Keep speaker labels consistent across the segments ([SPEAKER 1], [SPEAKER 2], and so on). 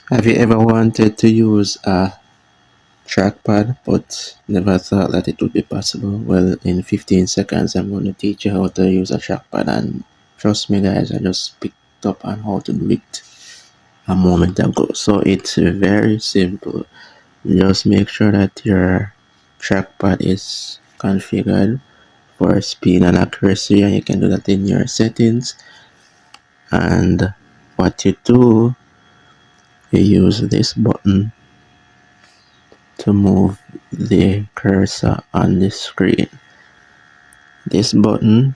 [SPEAKER 1] Have you ever wanted to use a trackpad but never thought that it would be possible? Well, in 15 seconds, I'm going to teach you how to use a trackpad, and trust me, guys, I just picked up on how to do it a moment ago. So it's very simple. Just make sure that your trackpad is configured for speed and accuracy, and you can do that in your settings. And what you do, you use this button to move the cursor on the screen. This button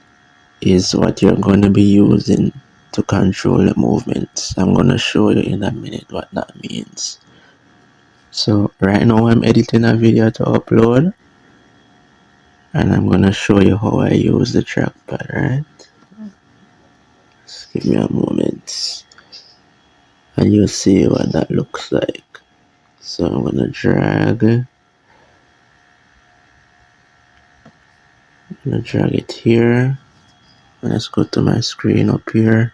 [SPEAKER 1] is what you're going to be using to control the movements. I'm going to show you in a minute what that means. So right now I'm editing a video to upload, and I'm going to show you how I use the trackpad, right? Just give me a moment and you'll see what that looks like. So I'm going to drag it here. Let's go to my screen up here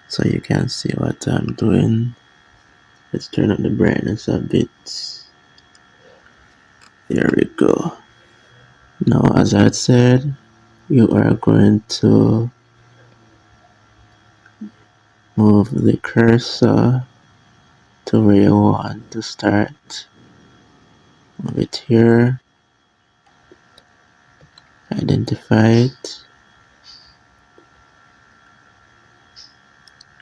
[SPEAKER 1] so you can see what I'm doing. Let's turn up the brightness a bit. There we go. Now, as I said, you are going to move the cursor to where you want to start. Move it here. Identify it.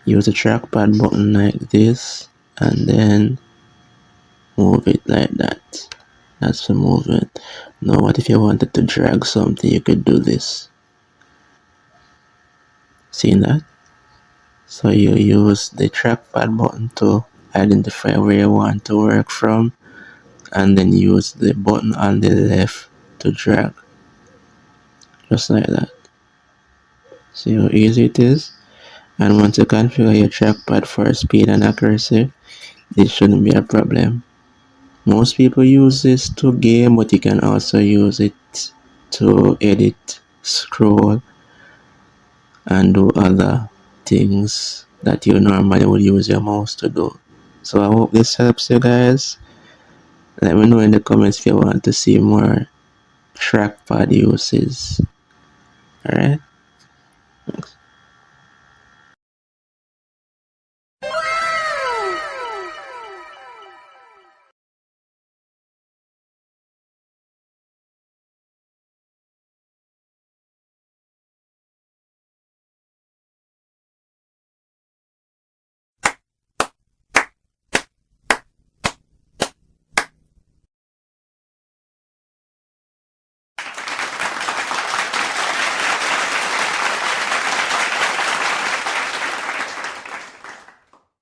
[SPEAKER 1] Use the trackpad button like this, and then move it like that. That's the movement. Now, what if you wanted to drag something? You could do this. See that? So you use the trackpad button to identify where you want to work from, and then use the button on the left to drag. Just like that. See how easy it is? And once you configure your trackpad for speed and accuracy, this shouldn't be a problem. Most people use this to game, but you can also use it to edit, scroll, and do other things that you normally would use your mouse to do. So I hope this helps you guys. Let me know in the comments if you want to see more trackpad uses. Alright? Thanks.